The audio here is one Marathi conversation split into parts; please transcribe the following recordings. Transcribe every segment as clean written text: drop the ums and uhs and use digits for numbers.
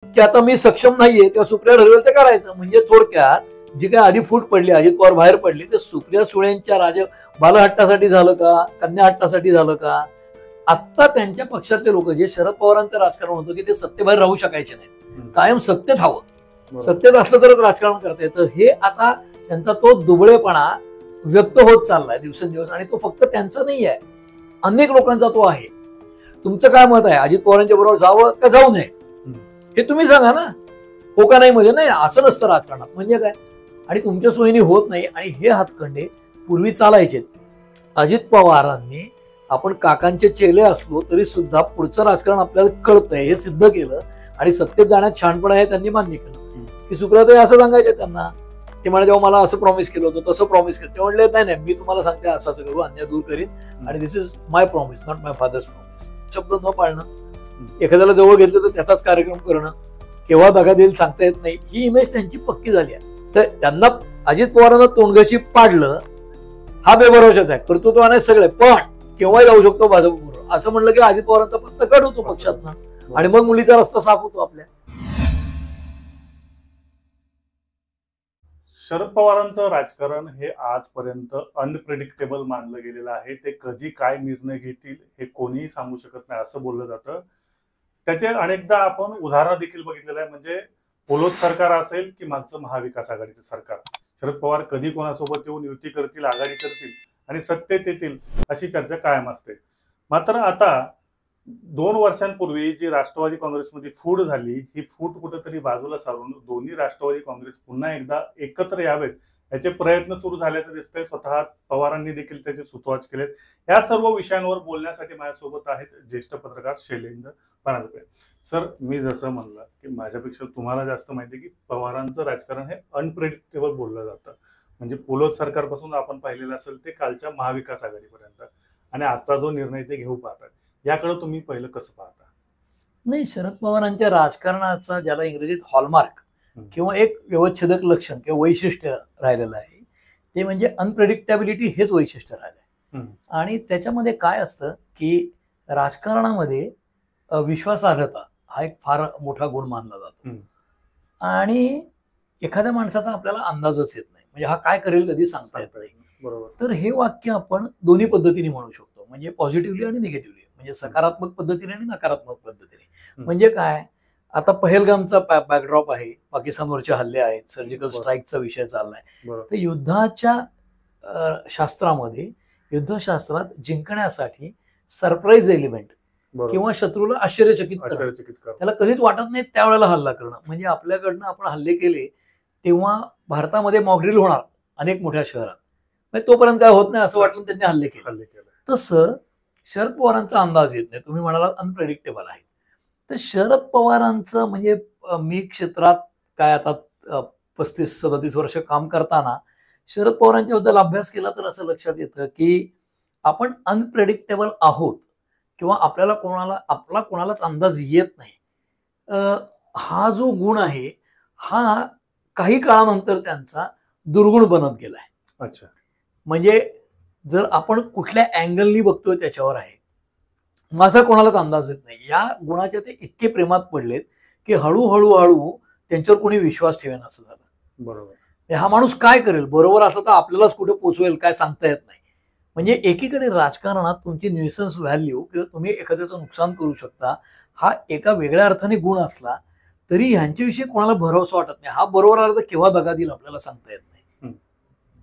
की आता मी सक्षम नाहीये तेव्हा सुप्रिया ठरवेल ते करायचं. म्हणजे थोडक्यात जी काय आधी फूट पडली, अजित पवार बाहेर पडले, ते सुप्रिया सुळेंच्या बालहट्टासाठी झालं का, कन्या हट्टासाठी झालं का? आत्ता त्यांच्या पक्षातले लोक जे शरद पवारांचं राजकारण होतं की ते सत्तेबाहेर राहू शकायचे नाही, कायम सत्तेत हवं, सत्तेत असलं तरच राजकारण करता येतं, हे आता त्यांचा तो दुबळेपणा व्यक्त होत चाललाय दिवसेंदिवस. आणि तो फक्त त्यांचा नाही आहे, अनेक लोकांचा तो आहे. तुमचं काय मत आहे, अजित पवारांच्या बरोबर जावं का जाऊ नये, हे तुम्ही सांगा ना. हो का नाही मध्ये नाही, असं नसतं राजकारणात. म्हणजे काय, आणि तुमच्या सोयीने होत नाही. आणि हे हातखंडे पूर्वी चालायचे. अजित पवारांनी, आपण काकांचे चेले असलो तरी सुद्धा पुढचं राजकारण आपल्याला कळतंय हे सिद्ध केलं. आणि सत्तेत जाण्यात छानपण आहे त्यांनी मान्य केलं. की सुप्रियाताई असं सांगायचे त्यांना, ते म्हणे जेव्हा मला असं प्रॉमिस केलं होतं तसं प्रॉमिस केलं, ते म्हणले नाही मी तुम्हाला सांगते असं असं करू, अन्याय दूर करीन, आणि this is my promise not my father's promise. शब्द न पाळणं, एखाद्याला जवळ घेतलं तर त्याचाच कार्यक्रम करणं, केव्हा दगा देईल सांगता येत नाही, ही इमेज त्यांची पक्की झाली आहे. तर त्यांना अजित पवारांना तोंडघशी पाडलं हा बेभरवशाच आहे, कर्तृत्वाने सगळे, पण केव्हाही जाऊ शकतो भाजपबरोबर. असं म्हणलं की अजित पवारांचा पत्ता कट होतो पक्षातनं, आणि मग मुलीचा रस्ता साफ होतो आपल्या. शरद पवारांचं राजकारण हे आजपर्यंत अनप्रेडिक्टेबल मानलं गेलेलं आहे. ते कधी काय निर्णय घेतील हे कोणीही सांगू शकत नाही असं बोललं जातं. त्याचे अनेकदा आपण उदाहरण देखील बघितलेलं आहे. म्हणजे पोलोद सरकार असेल की मागचं महाविकास आघाडीचं सरकार, शरद पवार कधी कोणासोबत येऊन युती करतील, आघाडी करतील आणि सत्तेत येतील अशी चर्चा कायम असते. मात्र आता 2 वर्षांपूर्वी जी राष्ट्रवादी काँग्रेसमध्ये फूट झाली, ही फूट कुठेतरी बाजूला सारून दोन्ही राष्ट्रवादी काँग्रेस पुन्हा एकदा एकत्र यावेत याचे प्रयत्न सुरू झाल्याचं दिसतंय. स्वतः पवारांनी देखील त्याचे सुतवाच केलेत. या सर्व विषयांवर बोलण्यासाठी माझ्यासोबत आहेत ज्येष्ठ पत्रकार शैलेंद्र परांजपे. सर, मी जसं म्हणलं की माझ्यापेक्षा तुम्हाला जास्त माहिती आहे की पवारांचं राजकारण हे अनप्रेडिक्टेबल बोललं जातं. म्हणजे पोलोद सरकारपासून आपण पाहिलेलं असेल ते कालच्या महाविकास आघाडीपर्यंत, आणि आजचा जो निर्णय ते घेऊ पाहतात, याकडे तुम्ही पहिलं कसं पाहता? नाही, शरद पवारांच्या राजकारणाचा ज्याला इंग्रजीत हॉलमार्क किंवा एक व्यवच्छेदक लक्षण किंवा वैशिष्ट्य राहिलेलं आहे ते म्हणजे अनप्रेडिक्टेबिलिटी, हेच वैशिष्ट्य राहिलंय. आणि त्याच्यामध्ये काय असतं की राजकारणामध्ये विश्वासार्हता हा एक फार मोठा गुण मानला जातो. आणि एखाद्या माणसाचा आपल्याला अंदाजच येत नाही, म्हणजे हा काय करेल कधी सांगता येत नाही. बरोबर. तर हे वाक्य आपण दोन्ही पद्धतीने म्हणू शकतो, म्हणजे पॉझिटिव्हली आणि निगेटिव्हली, म्हणजे सकारात्मक पद्धतीने आणि नकारात्मक पद्धतीने. म्हणजे काय, आता पहलगामचा बॅकड्रॉप आहे, पाकिस्तानवरचे हल्ले आहेत, सर्जिकल स्ट्राईकचा विषय चाललाय. तर युद्धाच्या शास्त्रामध्ये, युद्धशास्त्रात जिंकण्यासाठी सरप्राईज एलिमेंट किंवा शत्रूला आश्चर्यचकित करणं, त्याला कधीच वाटत नाही त्यावेळेला हल्ला करणं. म्हणजे आपल्याकडनं आपण हल्ले केले तेव्हा भारतामध्ये मॉकड्रिल होणार अनेक मोठ्या शहरात, म्हणजे तोपर्यंत काय होत नाही असं वाटून त्यांनी हल्ले केले. तसं शरद पवारांचा अंदाज येत नाही. तुम्ही म्हणाला अनप्रेडिक्टेबल आहे, तर शरद पवारांचं म्हणजे मी क्षेत्रात काय आता 35-37 वर्ष काम करताना शरद पवारांच्या बद्दल अभ्यास केला तर असं लक्षात येतं की आपण अनप्रेडिक्टेबल आहोत किंवा आपल्याला कोणालाच अंदाज येत नाही. हा जो गुण आहे हा काही काळानंतर त्यांचा दुर्गुण बनत गेलाय. अच्छा. म्हणजे जर आपण कुठल्या अँगलनी बघतोय त्याच्यावर आहे, माझा कोणालाच अंदाज येत नाही. या गुणाच्या ते इतके प्रेमात पडलेत की हळूहळू त्यांच्यावर कोणी विश्वास ठेवेन असं झालं. बरोबर. हा माणूस काय करेल, बरोबर असलं तर आपल्यालाच कुठे पोचवेल काय सांगता येत नाही. म्हणजे एकीकडे राजकारणात तुमची न्यूसन्स व्हॅल्यू किंवा तुम्ही एखाद्याचं नुकसान करू शकता हा एका वेगळ्या अर्थाने गुण असला तरी ह्यांच्याविषयी कोणाला भरोसा वाटत नाही. हा बरोबर आला तर केव्हा दगा देईल आपल्याला सांगता येत नाही.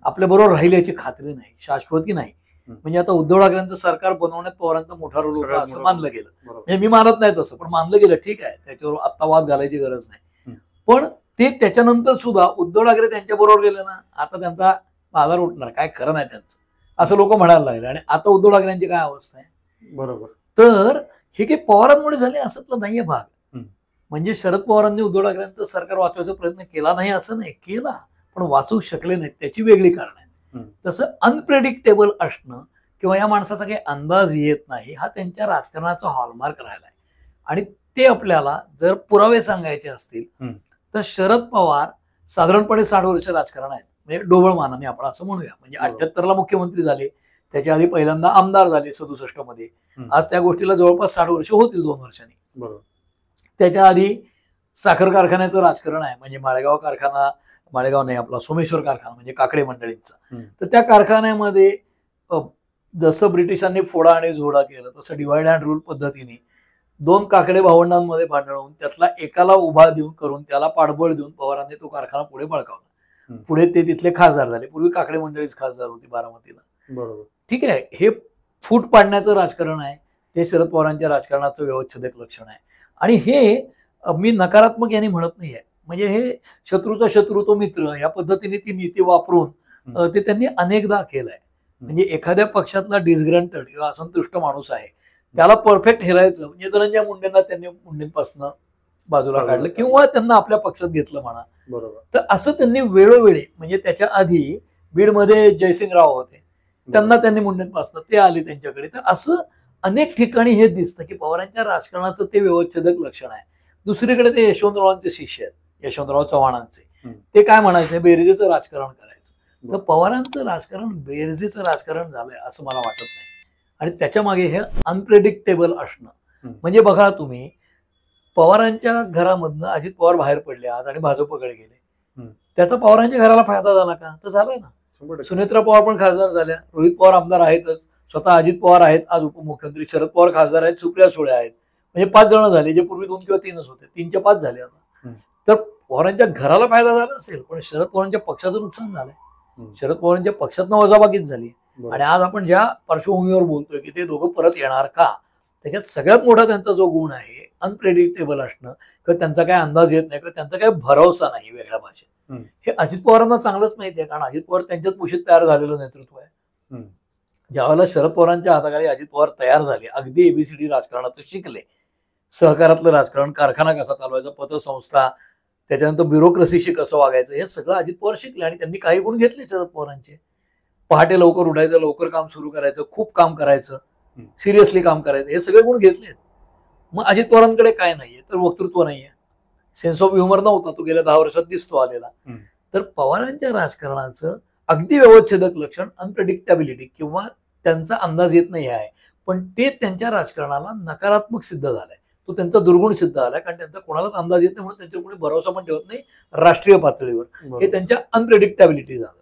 आपल्या बरोबर राहील याची खात्री नाही, शाश्वती नाही. म्हणजे आता उद्धव ठाकरेंचं सरकार बनवण्यात पवारांचा मोठा रोल होता असं मानलं गेलं. म्हणजे मी मानत नाही तसं, पण मानलं गेलं, ठीक आहे, त्याच्यावर आत्ता वाद घालायची गरज नाही. पण ते त्याच्यानंतर सुद्धा उद्धव ठाकरे त्यांच्या बरोबर गेले ना, आता त्यांचा आधार उठणार, काय खरं नाही त्यांचं असं लोक म्हणायला लागले. आणि आता उद्धव ठाकरेंची काय अवस्था आहे. बरोबर. तर हे काही पवारांमुळे झाले असं नाहीये भाग. म्हणजे शरद पवारांनी उद्धव ठाकरेंचं सरकार वाचवायचा प्रयत्न केला नाही असं नाही, केला, पण वाचवू शकले नाहीत, त्याची वेगळी कारण आहेत. तसं अनप्रेडिक्टेबल असणं किंवा या माणसाचा काही अंदाज येत नाही हा त्यांच्या राजकारणाचा हॉलमार्क राहिलाय. आणि ते आपल्याला जर पुरावे सांगायचे असतील तर शरद पवार साधारणपणे 60 वर्ष राजकारण आहेत, म्हणजे डोबळ मानाने आपण असं म्हणूया. म्हणजे 78ला मुख्यमंत्री झाले, त्याच्या आधी पहिल्यांदा आमदार झाले 67 मध्ये. आज त्या गोष्टीला जवळपास 60 वर्ष होतील 2 वर्षांनी. बरोबर. त्याच्या आधी साखर कारखान्याचं राजकारण आहे, म्हणजे माळेगाव कारखाना, माळेगाव नाही आपला सोमेश्वर कारखाना म्हणजे काकडे मंडळींचा. तर त्या कारखान्यामध्ये जसं ब्रिटिशांनी फोडा आणि झोडा केलं तसं डिवाइड अँड रूल पद्धतीने 2 काकडे भावंडांमध्ये भांडण होऊन त्यातला एकाला उभा देऊन करून त्याला पाठबळ देऊन पवारांनी तो कारखाना पुढे बळकावला. पुढे ते तिथले खासदार झाले. पूर्वी काकडे मंडळीच खासदार होती बारामतीला. बरोबर. ठीक आहे, हे फूट पाडण्याचं राजकारण आहे, ते शरद पवारांच्या राजकारणाचं व्यवच्छेदक लक्षण आहे. आणि हे मी नकारात्मक यांनी म्हणत नाहीये, म्हणजे हे शत्रूचा शत्रू तो मित्र या पद्धतीने ती नीती वापरून ते त्यांनी अनेकदा केलंय. म्हणजे एखाद्या पक्षातला डिसग्रंटेड किंवा असंतुष्ट माणूस आहे त्याला परफेक्ट हेरायचं, म्हणजे धनंजय मुंडेंना त्यांनी मुंडेंपासून बाजूला काढलं किंवा त्यांना आपल्या पक्षात घेतलं म्हणा. बरोबर. तर असं त्यांनी वेळोवेळी, म्हणजे त्याच्या आधी बीडमध्ये जयसिंगराव होते, त्यांना त्यांनी मुंडेंपासून ते आले त्यांच्याकडे. तर असं अनेक ठिकाणी हे दिसतं की पवारांच्या राजकारणाचं ते व्यवच्छेदक लक्षण आहे. दुसरीकडे ते यशवंतरावांचे शिष्य आहेत, यशवंतराव चव्हाणांचे, ते काय म्हणायचे, बेरजेचं राजकारण करायचं. तर पवारांचं राजकारण बेरजेचं राजकारण झालंय असं मला वाटत नाही. आणि त्याच्या मागे हे अनप्रेडिक्टेबल असणं, म्हणजे बघा तुम्ही, पवारांच्या घरामधनं अजित पवार बाहेर पडले आज आणि भाजपकडे गेले, त्याचा पवारांच्या घराला फायदा झाला का? तर झाला ना. सुनेत्रा पवार पण खासदार झाल्या, रोहित पवार आमदार आहेतच, स्वतः अजित पवार आहेत आज उपमुख्यमंत्री, शरद पवार खासदार आहेत, सुप्रिया सुळे आहेत, म्हणजे 5 जण झाले, जे पूर्वी 2 किंवा 3च होते, 3च्या 5 झाले आता. तर पवारांच्या घराला फायदा झाला असेल, पण शरद पवारांच्या पक्षाचं नुकसान झालंय. शरद पवारांच्या पक्षातनं वजाबाकीच झाली. आणि आज आपण ज्या पार्श्वभूमीवर बोलतोय की ते दोघं परत येणार का, त्याच्यात सगळ्यात मोठा त्यांचा जो गुण आहे अनप्रेडिक्टेबल असणं, किंवा त्यांचा काय अंदाज येत नाही, किंवा त्यांचा काय भरोसा नाही वेगळ्या भाषेत. हे अजित पवारांना चांगलंच माहिती आहे, कारण अजित पवार त्यांच्यात मुशीत तयार झालेलं नेतृत्व आहे. ज्यावेळेला शरद पवारांच्या हाताखाली अजित पवार तयार झाले, अगदी एबीसीडी राजकारणाचं शिकले, सहकारातलं राजकारण, कारखाना कसा चालवायचा, पतसंस्था, त्याच्यानंतर ब्युरोक्रेसीशी कसं वागायचं, हे सगळं अजित पवार शिकले. आणि त्यांनी काही गुण घेतले शरद पवारांचे. पहाटे लवकर उठायचं, लवकर काम सुरू करायचं, खूप काम करायचं, सिरियसली काम करायचं, हे सगळे गुण घेतले. मग अजित पवारांकडे काय नाहीये, तर वक्तृत्व नाहीये, सेन्स ऑफ ह्युमर नव्हता, तो गेल्या 10 वर्षात दिसतो आलेला. तर पवारांच्या राजकारणाचं अगदी व्यवच्छेदक लक्षण अनप्रेडिक्टेबिलिटी किंवा त्यांचा अंदाज येत नाही आहे. पण ते त्यांच्या राजकारणाला नकारात्मक सिद्ध झालाय, तो त्यांचा दुर्गुण सिद्ध झालाय, कारण त्यांचा कोणालाच अंदाज येत नाही, म्हणून त्यांच्यावर कोणी भरोसा पण ठेवत नाही राष्ट्रीय पातळीवर. हे त्यांच्या अनप्रेडिक्टेबिलिटी झालं.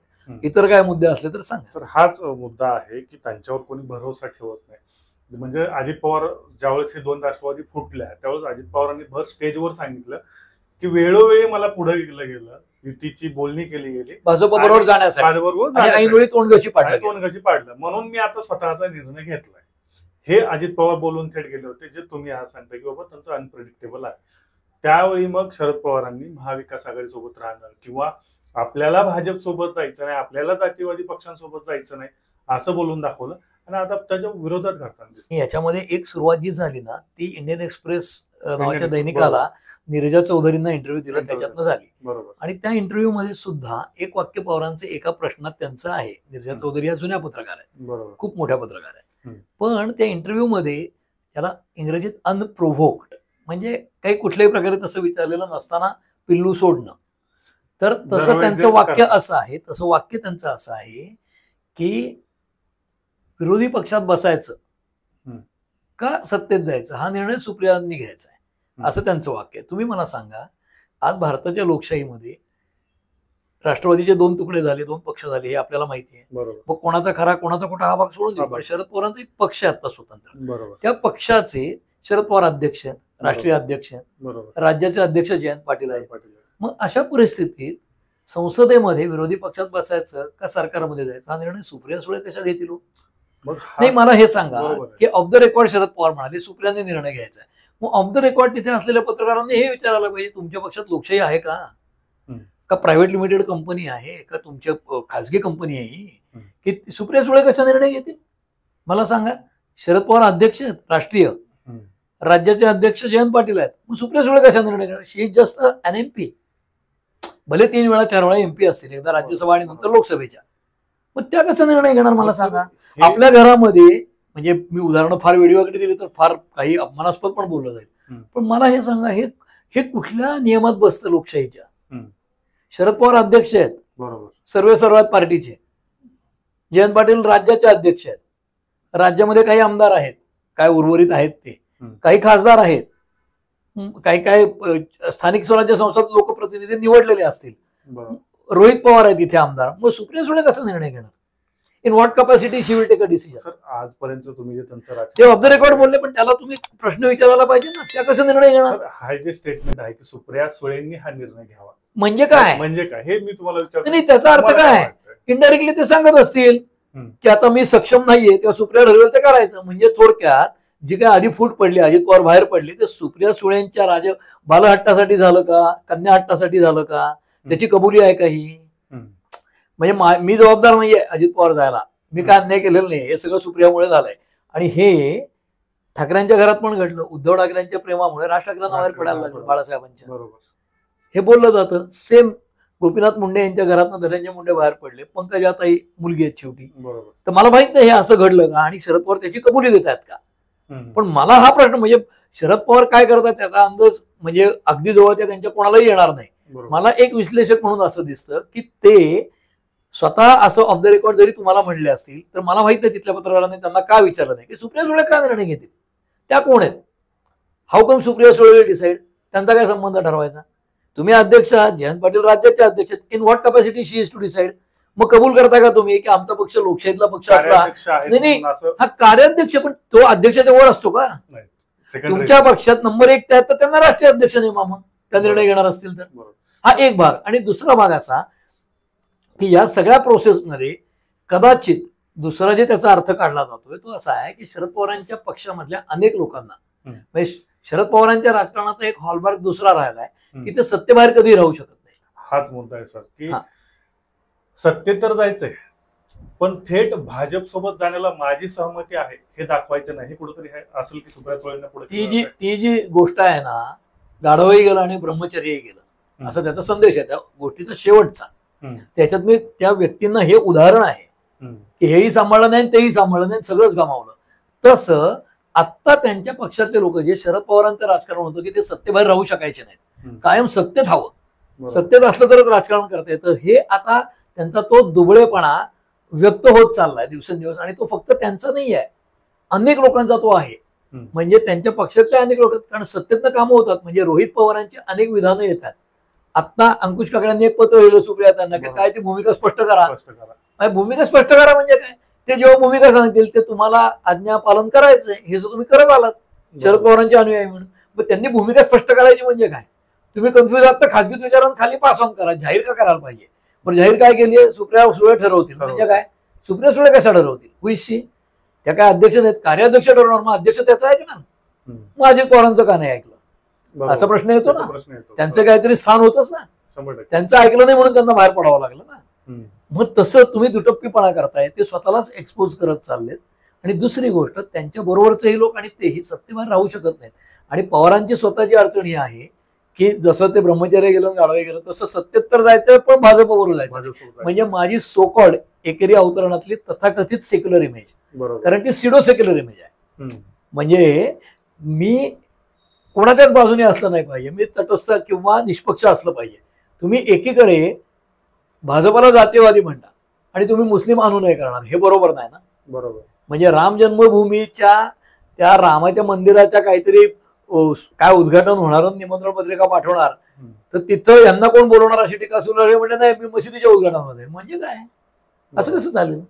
इतर काय मुद्दे असले तर सांग. सर, हाच मुद्दा आहे की त्यांच्यावर कोणी भरोसा ठेवत नाही. म्हणजे अजित पवार ज्यावेळेस हे 2 राष्ट्रवादी फुटल्या त्यावेळेस अजित पवारांनी भर स्टेजवर सांगितलं की वेळोवेळी मला पुढे गेलं, युतीची बोलणी केली गेली भाजपबरोबर जाण्यासाठी, ऐनवेळी तोंडघशी पाडलं, म्हणून मी आता स्वतःचा निर्णय घेतलाय. हे अजित पवार बोलून थेट गेले होते, जे तुम्ही आज सांगता की बाबा त्यांचं अनप्रेडिक्टेबल आहे. त्यावेळी मग शरद पवारांनी महाविकास आघाडी सोबत राहणं किंवा आपल्याला भाजप सोबत जायचं नाही, आपल्याला जातीवादी पक्षांसोबत जायचं नाही असं बोलून दाखवलं, आणि आता त्याच्या विरोधात घडताना याच्यामध्ये एक सुरुवात जी झाली ना, ती इंडियन एक्सप्रेस नावाच्या दैनिकाला नीरजा चौधरींना इंटरव्ह्यू दिला त्याच्यातनं झाली. बरोबर. आणि त्या इंटरव्ह्यू मध्ये सुद्धा एक वाक्य पवारांचं एका प्रश्नात त्यांचं आहे. नीरजा चौधरी या जुन्या पत्रकार आहेत, खूप मोठ्या पत्रकार आहेत, पण त्या इंटरव्ह्यू मध्ये त्याला इंग्रजीत अनप्रोव्होक्ड, म्हणजे काही कुठल्याही प्रकारे तसं विचारलेलं नसताना पिल्लू सोडणं. तर तसं त्यांचं वाक्य असं आहे, त्यांचं असं आहे की विरोधी पक्षात बसायचं का सत्तेत जायचं हा निर्णय सुप्रियांनी घ्यायचा आहे, असं त्यांचं वाक्य आहे. तुम्ही मला सांगा, आज भारताच्या लोकशाहीमध्ये राष्ट्रवादीचे 2 तुकडे झाले, 2 पक्ष झाले, हे आपल्याला माहिती आहे. मग कोणाचा खरा कोणाचा खोटा हा भाग सोडून दिला, पण शरद पवारांचा एक पक्ष आहे आता स्वतंत्र, त्या पक्षाचे शरद पवार अध्यक्ष आहेत, राष्ट्रीय अध्यक्ष आहेत, राज्याचे अध्यक्ष जयंत पाटील आहेत. मग अशा परिस्थितीत संसदेमध्ये विरोधी पक्षात बसायचं का सरकारमध्ये जायचं हा निर्णय सुप्रिया सुळे कशा घेतील? नाही, मला हे सांगा की of the record Sharad Pawar म्हणाले सुप्रियांनी निर्णय घ्यायचा आहे. मग ऑफ द रेकॉर्ड तिथे असलेल्या पत्रकारांनी हे विचारायला पाहिजे, तुमच्या पक्षात लोकशाही आहे का प्रायव्हेट लिमिटेड कंपनी आहे का तुमच्या खासगी कंपनी आहे की सुप्रिया सुळे कशा निर्णय घेतील? मला सांगा. शरद पवार अध्यक्ष आहेत राष्ट्रीय, राज्याचे अध्यक्ष जयंत पाटील आहेत, मग सुप्रिया सुळे कशा निर्णय घेणार? शी इज जस्ट अन एमपी. भले 3 वेळा 4 वेळा एमपी असतील, एकदा राज्यसभा आणि नंतर लोकसभेच्या, मग त्या कसा निर्णय घेणार मला सांगा? आपल्या घरामध्ये, म्हणजे मी उदाहरणं फार व्हिडिओकडे दिली तर फार काही अपमानास्पद पण बोललं जाईल, पण मला हे सांगा, हे कुठल्या नियमात बसतं लोकशाहीच्या? शरद पवार अध्यक्ष आहेत, सर्वात पार्टीचे, जयंत पाटील राज्याचे अध्यक्ष आहेत, राज्यामध्ये काही आमदार आहेत, काय उर्वरित आहेत ते, काही खासदार आहेत, काही काही स्थानिक स्वराज्य संस्थात लोकप्रतिनिधी निवडलेले असतील. बरोबर. रोहित पवार आहेत इथे आमदार, मग सुप्रिया सुळे कसा निर्णय घेणार? In what capacity she will take a decision? Sir आजपर्यंत तुम्ही जे त्यांचं ते ऑफ द रेकॉर्ड बोलले, पण त्याला तुम्ही प्रश्न विचारायला पाहिजे ना, त्या कसं निर्णय घेणार? हा जे स्टेटमेंट आहे की सुप्रिया सुळेंनी हा निर्णय घ्यावा, म्हणजे काय? म्हणजे काय हे मी तुम्हाला विचारतो. नाही, त्याचा अर्थ काय? इनडायरेक्टली ते सांगत असतील की आता मी सक्षम नाहीये तेव्हा सुप्रिया ठरवेल ते करायचं. म्हणजे थोडक्यात जी काय आधी फूट पडली, अजित पवार बाहेर पडले, ते सुप्रिया सुळेंच्या बालहट्टासाठी झालं का, कन्या हट्टासाठी झालं का, त्याची कबुली आहे का ही? म्हणजे मी जबाबदार नाहीये अजित पवार जायला, मी काय अन्याय केलेलं नाही, हे सगळं सुप्रियामुळे झालंय. आणि हे ठाकरेंच्या घरात पण घडलं. उद्धव ठाकरेंच्या प्रेमामुळे राज ठाकरेंना बाहेर पडायला लागलं बाळासाहेबांच्या. बरोबर. हे बोललं जातं. सेम गोपीनाथ मुंडे यांच्या घरातनं धनंजय मुंडे बाहेर पडले, पंकजाताई मुलगी आहेत शेवटी. बरोबर. तर मला माहित नाही हे असं घडलं का आणि शरद पवार त्याची कबुली देत आहेत का. पण मला हा प्रश्न, म्हणजे शरद पवार काय करतात त्याचा अंदाज म्हणजे अगदी जवळच्या त्यांच्या कोणालाही येणार नाही. मला एक विश्लेषक म्हणून असं दिसतं की ते स्वतः असं ऑफ द रेकॉर्ड जरी तुम्हाला म्हणले असतील तर मला माहित नाही तिथल्या पत्रकारांनी त्यांना का विचारलं नाही की सुप्रिया सुळे का निर्णय घेतील, त्या कोण आहेत, how come Supriya Sule decide, त्यांचा काय संबंध ठरवायचा? तुम्ही अध्यक्ष आहात, जयंत पाटील राज्याचे अध्यक्ष आहेत, in what capacity she is to decide. मग कबूल करता का तुम्ही की आमचा पक्ष लोकशाहीतला पक्ष असला? नाही, हा कार्याध्यक्ष, पण तो अध्यक्षाच्या वर असतो का? तुमच्या पक्षात नंबर 1 त्यात, तर त्यांना राष्ट्रीय अध्यक्ष नेमा, मग त्या निर्णय घेणार असतील तर. हा एक भाग. आणि दुसरा भाग असा की या सगळ्या प्रोसेसमध्ये कदाचित दुसरा जे त्याचा अर्थ काढला जातोय तो असा आहे की शरद पवारांच्या पक्षामधल्या अनेक लोकांना, म्हणजे शरद पवारांच्या राजकारणाचा एक हॉलमार्क दुसरा राहिलाय की ते सत्तेबाहेर कधी राहू शकत नाही. हाच मुद्दा आहे सर, की सत्तेत तर जायचंय पण थेट भाजप सोबत जाण्याला माझी सहमती आहे हे दाखवायचं नाही. हे कुठेतरी असेल की सुप्रिया सुळेंना पुढे ती जी गोष्ट आहे ना, गाढवही गेलं आणि ब्रह्मचर्यही गेलं असं त्याचा संदेश आहे त्या गोष्टीचा शेवटचा. त्याच्यात मी त्या व्यक्तींना हे उदाहरण आहे की हेही सांभाळलं नाही तेही सांभाळलं नाही, सगळंच गमावलं. तसं आत्ता त्यांच्या पक्षातले लोक, जे शरद पवारांचं राजकारण होतं की ते सत्तेबाहेर राहू शकायचे नाहीत, कायम सत्तेत हवं, सत्तेत असलं तरच राजकारण करता येतं, हे आता त्यांचा तो दुबळेपणा व्यक्त होत चाललाय दिवसेंदिवस. आणि तो फक्त त्यांचा नाही आहे, अनेक लोकांचा तो आहे. म्हणजे त्यांच्या पक्षातले अनेक लोक, कारण सत्तेतनं कामं होतात. म्हणजे रोहित पवारांची अनेक विधानं येतात. आता अंकुश काकड्यांनी एक पत्र लिहिलं सुप्रिया त्यांना की काय ती भूमिका स्पष्ट करा. भूमिका स्पष्ट करा म्हणजे काय? ते जेव्हा भूमिका सांगतील ते तुम्हाला आज्ञा पालन करायचंय, हे तुम्ही करत आलात शरद पवारांचे अनुयायी म्हणून. मग त्यांनी भूमिका स्पष्ट करायची म्हणजे काय? तुम्ही कन्फ्युज आहात तर खासगी विचारांना खाली पास ऑन करा, जाहीर का करायला पाहिजे? पण जाहीर काय केली? सुप्रिया सुळे ठरवतील. म्हणजे काय? सुप्रिया सुळे कशा ठरवतील? हुईशी त्या काय अध्यक्ष नाहीत, कार्याध्यक्ष ठरवणार, मग अध्यक्ष त्याचं ऐकणार. मग अजित पवारांचं का नाही ऐकलं असा प्रश्न येतो ना. त्यांचं काहीतरी स्थान होतच ना, त्यांचं ऐकलं नाही म्हणून त्यांना बाहेर पडावं लागलं ना. मग तसं तुम्ही दुटप्पीपणा करताय, ते स्वतःलाच एक्सपोज करत चाललेत. आणि दुसरी गोष्ट, त्यांच्या बरोबरचेही लोक आणि तेही सत्तेबाहेर राहू शकत नाहीत. आणि पवारांची स्वतःची अडचण ही आहे की जसं ते ब्रह्मचर्य गेलं गाढवे गेलं तसं सत्तेत तर जायचं पण भाजपवर जायचं. म्हणजे माझी सोकॉल्ड एकेरी अवतरणातली तथाकथित सेक्युलर इमेज, कारण ती सिडो सेक्युलर इमेज आहे. म्हणजे मी कोणाच्याच बाजूने असलं नाही पाहिजे, मी तटस्थ किंवा निष्पक्ष असलं पाहिजे. तुम्ही एकीकडे भाजपला जातीयवादी म्हणता आणि तुम्ही मुस्लिम अनुनय करणार, हे बरोबर नाही ना. बरोबर. म्हणजे राम जन्मभूमीच्या त्या रामाच्या मंदिराच्या काहीतरी काय उद्घाटन होणार, निमंत्रण पत्रिका पाठवणार, तर तिथं यांना कोण बोलवणार अशी टीका सुरू आहे. म्हणजे नाही, मी मशिदीच्या उद्घाटनामध्ये, म्हणजे काय? असं कसं चालेल?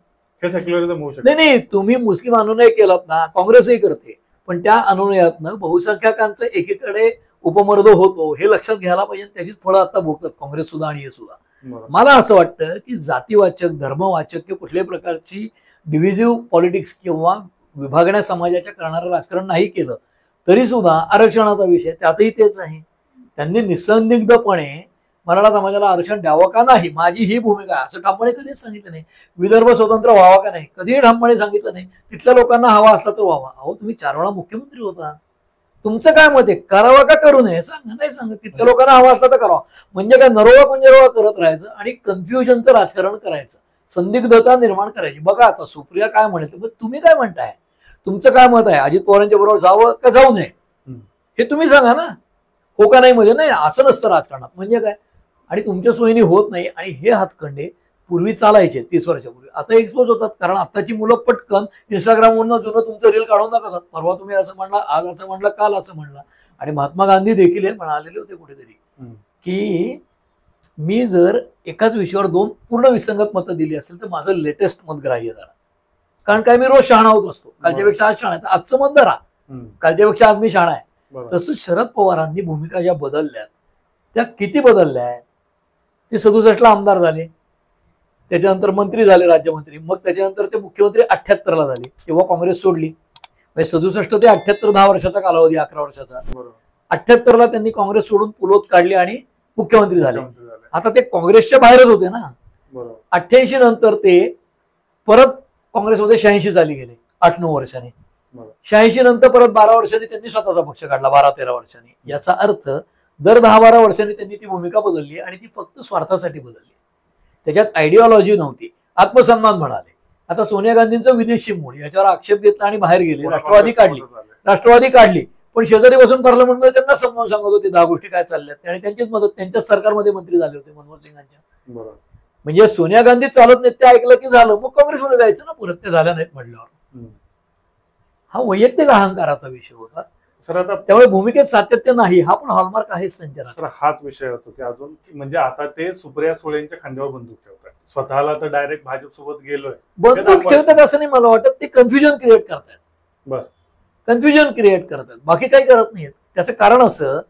हे सेक्युलरिझम होऊ शकतं. नाही, तुम्ही मुस्लिम अनुनय केलात ना, काँग्रेसही करते, पण त्या अनुनयातनं बहुसंख्याकांचं एकीकडे उपमर्द होतो हे लक्षात घ्यायला पाहिजे. त्याचीच फळं आता भोगतात काँग्रेस सुद्धा आणि हे सुद्धा. मला असं वाटतं की जातीवाचक, धर्मवाचक किंवा कुठल्याही प्रकारची डिव्हिजिव्ह पॉलिटिक्स किंवा विभागण्या समाजाच्या करणारं राजकारण नाही केलं तरी सुद्धा आरक्षणाचा विषय त्यातही तेच आहे. त्यांनी निसंदिग्धपणे मराठा समाजाला आरक्षण द्यावं का नाही, माझी ही भूमिका आहे असं ठामपणे कधीच सांगितलं नाही. विदर्भ स्वतंत्र व्हावा का नाही, कधीही ठामपणे सांगितलं नाही. तिथल्या लोकांना हवा असला तर व्हावा. अहो, तुम्ही 4 वेळा मुख्यमंत्री होता, तुमचं काय मत आहे? करावा का करू नये सांगा. नाही सांगत, तिथल्या लोकांना हवा असला तर करावा. म्हणजे काय नरोवा पंजरोवा करत राहायचं आणि कन्फ्युजनचं राजकारण करायचं, संदिग्धता निर्माण करायची. बघा आता सुप्रिया काय म्हणते, मग तुम्ही काय म्हणताय? तुमचं काय मत आहे? अजित पवारांच्या बरोबर जावं का जाऊ नये हे तुम्ही सांगा ना. हो का नाही मध्ये नाही, असं नसतं राजकारणात. म्हणजे काय? आणि तुमच्या सोयीने होत नाही. आणि हे हातखंडे पूर्वी चालायचे 30 वर्षापूर्वी, आता एक्सपोज होतात. कारण आताची मुलं पटकन इंस्टाग्रामवरनं जुनं तुमचं रील काढून दाखवतात. परवा तुम्ही असं म्हणला, आज असं म्हणलं, काल असं म्हणला. आणि महात्मा गांधी देखील हे म्हणालेले होते कुठेतरी की मी जर एकाच विषयावर 2 पूर्ण विसंगत मतं दिली असेल तर माझं लेटेस्ट मत ग्राह्य धरा. कारण काय मी रोज शहाणा होत असतो. कालच्यापेक्षा आज शहाणा आहे, तर आजचं मत धरा. कालच्यापेक्षा आज मी शहाणा आहे. तसं शरद पवारांनी भूमिका ज्या बदलल्यात त्या किती बदलल्या आहेत. ते 67ला आमदार झाले, त्याच्यानंतर मंत्री झाले, राज्यमंत्री. मग त्याच्यानंतर ते मुख्यमंत्री 78ला झाले, तेव्हा काँग्रेस सोडली. म्हणजे 67 ते 78 10 वर्षाचा कालावधी, 11 वर्षाचा. 78ला त्यांनी काँग्रेस सोडून पुलोत काढली आणि मुख्यमंत्री झाले. आता ते काँग्रेसच्या बाहेरच होते ना. 88 नंतर ते परत काँग्रेसमध्ये 86 साली गेले, 8-9 वर्षांनी. 86 नंतर परत 12 वर्षांनी त्यांनी स्वतःचा पक्ष काढला, 12-13 वर्षांनी. याचा अर्थ दर 10-12 वर्षांनी त्यांनी ती भूमिका बदलली आणि ती फक्त स्वार्थासाठी बदलली. त्याच्यात आयडिओलॉजी नव्हती, आत्मसन्मान म्हणाले. आता सोनिया गांधींचं विदेशी मूळ याच्यावर आक्षेप घेतला आणि बाहेर गेले, राष्ट्रवादी काढली. पण शेजारी बसून पार्लमेंटमध्ये त्यांना समजावून सांगत होते 10 गोष्टी काय चालल्यात आणि त्यांचीच मदत, त्यांच्याच सरकारमध्ये मंत्री झाले होते मनमोहन सिंगांच्या. म्हणजे सोनिया गांधी चालत नाही ते ऐकलं की झालं, मग काँग्रेसमध्ये जायचं ना परत, ते झाल्या नाहीत म्हटल्यावर. हा वैयक्तिक अहंकाराचा विषय होता. सर आता त्यामुळे भूमिकेत सातत्य नाही, हा पण हॉलमार्क आहेच त्यांच्या. हाच विषय होतो की अजून म्हणजे आता ते सुप्रिया सुळेंच्या खांद्यावर बंदूक ठेवतात. स्वतःला तर डायरेक्ट भाजप सोबत गेलोय, बंदूक ठेवतात असं नाही मला वाटत. ते कन्फ्युजन क्रिएट करतात, कन्फ्युजन क्रिएट करतात, बाकी काही करत नाहीत. त्याचं कारण असं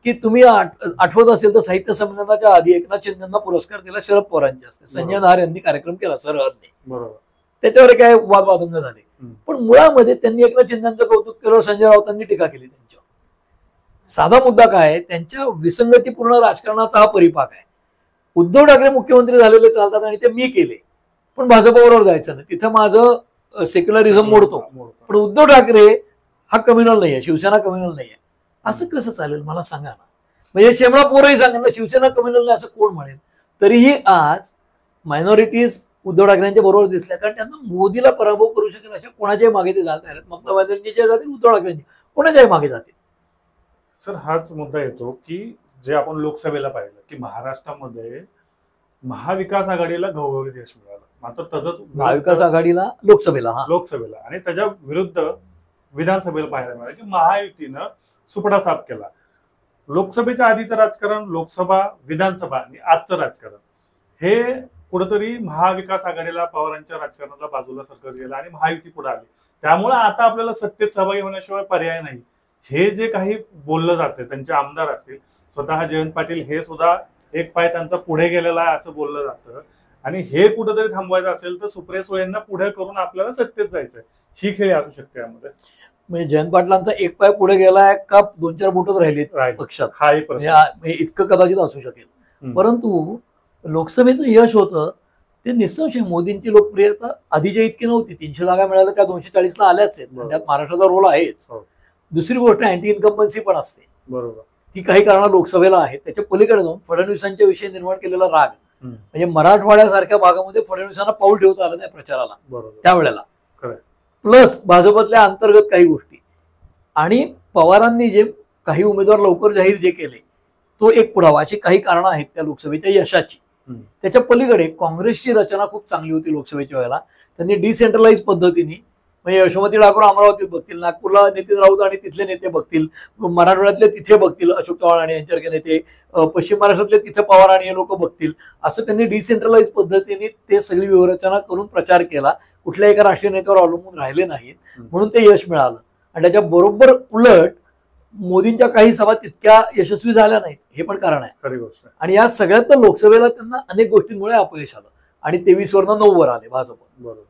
की तुम्ही आठवत असेल तर साहित्य संमेलनाच्या आधी एकनाथ शिंदेना पुरस्कार दिला शरद पवारांचे असते. संजय नाहर यांनी कार्यक्रम केला सरहद्दने, त्याच्यावर काय वादवादंग झाले. पण मुळामध्ये त्यांनी एकनाथ शिंदेचं कौतुक केलं, संजय राऊतांनी टीका केली त्यांच्यावर. साधा मुद्दा काय, त्यांच्या विसंगतीपूर्ण राजकारणाचा हा परिपाक आहे. उद्धव ठाकरे मुख्यमंत्री झालेले चालतात आणि ते मी केले, पण भाजपबरोबर जायचं नाही, तिथं माझं सेक्युलरिझम मोडतो. पण उद्धव ठाकरे हा कम्युनल नाहीये, शिवसेना कम्युनल नाहीये. असं कसं चालेल मला सांगा ना. म्हणजे शेमळा पोरही सांगेल ना शिवसेना कम्युनल नाही असं कोण म्हणेल. तरीही आज मायनॉरिटीज उद्धव ठाकरेंच्या बरोबर दिसल्या, कारण त्यांना मोदीला पराभव करू शकेल अशा कोणाच्याही मागे ते जात आहेत. ममता बॅनर्जी जे जातील, उद्धव ठाकरेंची कोणाच्याही मागे जातील. सर हाच मुद्दा येतो की जे आपण लोकसभेला पाहिलं की महाराष्ट्रामध्ये महाविकास आघाडीला घवघवीत यश मिळालं, मात्र तसंच महाविकास आघाडीला लोकसभेला आणि त्याच्या विरुद्ध विधानसभेला पाहायला मिळालं की महायुतीनं सुपडा साफ केला. लोकसभेच्या आधीचं राजकारण, लोकसभा, विधानसभा आणि आजचं राजकारण हे कुठंतरी महाविकास आघाडीला, पवारांच्या राजकारणाला बाजूला सरकत गेलं आणि महायुती पुढे आली. त्यामुळे आता आपल्याला सत्तेत सहभागी होण्याशिवाय पर्याय नाही. हे जे काही बोललं जाते, त्यांचे आमदार असतील, स्वतः जयंत पाटील हे सुद्धा एक पाय त्यांचा पुढे गेलेला आहे असं बोललं जातं. आणि हे कुठंतरी थांबवायचं असेल तर सुप्रिया सुळेंना पुढे करून आपल्याला सत्तेत जायचंय, ही खेळी असू शकते यामध्ये. म्हणजे जयंत पाटलांचा एक पाय पुढे गेलाय का 2-4 बोटच राहिली पक्षात, हा एक प्रश्न इतकं कदाचित असू शकेल. परंतु लोकसभेचं यश होतं ते निसंशय. मोदींची लोकप्रियता आधीच्या इतकी नव्हती. 300 जागा मिळाल्या त्या 240ला आल्याच आहेत, त्यात महाराष्ट्राचा रोल आहेच. दुसरी गोष्ट अँटी इन्कम्बन्सी पण असते, बरोबर, ती काही कारणं लोकसभेला आहे. त्याच्या पलीकडे जाऊन फडणवीसांच्या विषयी निर्माण केलेला राग, म्हणजे मराठवाड्यासारख्या भागामध्ये फडणवीसांना पाऊल ठेवता आलं नाही प्रचाराला त्यावेळेला. प्लस भाजपतल्या अंतर्गत काही गोष्टी आणि पवारांनी जे काही उमेदवार लवकर जाहीर जे केले तो एक पुरावा. अशी काही कारणं आहेत त्या लोकसभेच्या यशाची. त्याच्या पलीकडे काँग्रेसची रचना खूप चांगली होती लोकसभेच्या वेळेला. त्यांनी डिसेंट्रलाइज पद्धतीने, म्हणजे यशोमती ठाकूर अमरावतीत बघतील, नागपूरला नितीन राऊत आणि तिथले नेते बघतील, मराठवाड्यातले तिथे बघतील अशोक चव्हाण आणि यांच्यासारखे नेते, पश्चिम महाराष्ट्रातले तिथे पवार आणि हे लोक बघतील. असं त्यांनी डिसेंट्रलाइज पद्धतीने ते सगळी व्यूहरचना करून प्रचार केला. कुठल्या एका राष्ट्रीय नेत्यावर अवलंबून राहिले नाहीत, म्हणून ते यश मिळालं. आणि त्याच्या बरोबर उलट मोदींच्या काही सभा तितक्या यशस्वी झाल्या नाहीत, हे पण कारण आहे, खरी गोष्ट. आणि या सगळ्यात लोकसभेला त्यांना अनेक गोष्टींमुळे अपयश आलं आणि 23 वरनं 9 वर आले भाजप. बरोबर.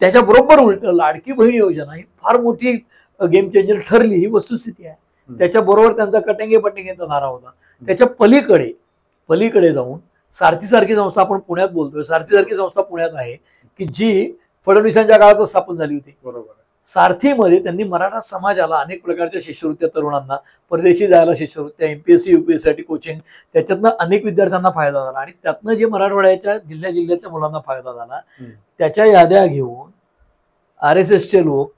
त्याच्या बरोबर उलट लाडकी बहीण योजना ही फार मोठी गेम चेंजर ठरली, ही वस्तुस्थिती आहे. त्याच्या बरोबर त्यांचा कटेंगे पटेंगेचा नारा होता. त्याच्या पलीकडे जाऊन सारथी संस्था, आपण पुण्यात बोलतोय, सारथी संस्था पुण्यात आहे की जी फडणवीसांच्या काळात स्थापन झाली होती. बरोबर. सारथीमध्ये त्यांनी मराठा समाजाला अनेक प्रकारच्या शिष्यवृत्त्या, तरुणांना परदेशी जायला शिष्यवृत्त्या, MPSC UPSC साठी कोचिंग, त्याच्यातनं अनेक विद्यार्थ्यांना फायदा झाला. आणि त्यातनं जे मराठवाड्याच्या जिल्ह्यातल्या मुलांना फायदा झाला, त्याच्या याद्या घेऊन RSSचे लोक